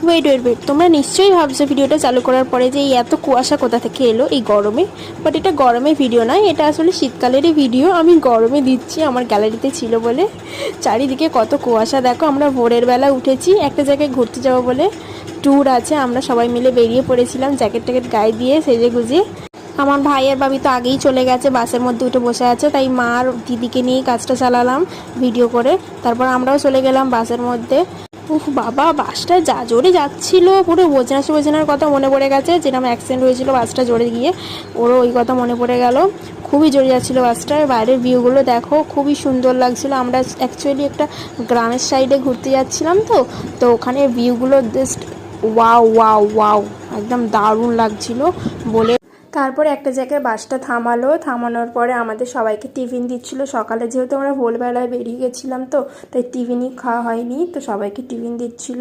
Wait wait wait, তোমরা নিশ্চয়ই ভাবছো ভিডিওটা চালু করার পরে যে এই এত কুয়াশা কোথা থেকে এলো এই গরমে। বাট এটা গরমের ভিডিও নয়, এটা আসলে শীতকালেরই ভিডিও। আমি গরমে দিচ্ছি, আমার গ্যালারিতে ছিল বলে। চারিদিকে কত কুয়াশা দেখো। আমরা ভোরের বেলা উঠেছি, একটা জায়গায় ঘুরতে যাবো বলে। ট্যুর আছে, আমরা সবাই মিলে বেরিয়ে পড়েছিলাম জ্যাকেট ট্যাকেট গায়ে দিয়ে সেজে গুজিয়ে। আমার ভাই আর ভাবি তো আগেই চলে গেছে, বাসের মধ্যে উঠে বসে আছে, তাই মা আর দিদিকে নিয়েই কাজটা চালালাম ভিডিও করে। তারপর আমরাও চলে গেলাম বাসের মধ্যে। উফ বাবা, বাসটা যা জোরে যাচ্ছিল, পুরো বোঝনার কথা মনে পড়ে গেছে, যেরকম অ্যাক্সিডেন্ট হয়েছিল বাসটা জোরে গিয়ে, ওরও ওই কথা মনে পড়ে গেল। খুবই জোরে যাচ্ছিল বাসটার। বাইরের ভিউগুলো দেখো, খুবই সুন্দর লাগছিল। আমরা অ্যাকচুয়ালি একটা গ্রামের সাইডে ঘুরতে যাচ্ছিলাম, তো ওখানে ভিউগুলো জাস্ট ওয়াও ওয়াও ওয়াও, একদম দারুণ লাগছিল বলে। তারপর একটা জায়গায় বাসটা থামানোর পরে আমাদের সবাইকে টিফিন দিচ্ছিল। সকালে যেহেতু আমরা ভোরবেলায় বেরিয়ে গেছিলাম, তাই টিফিনই খাওয়া হয়নি, তো সবাইকে টিফিন দিচ্ছিল।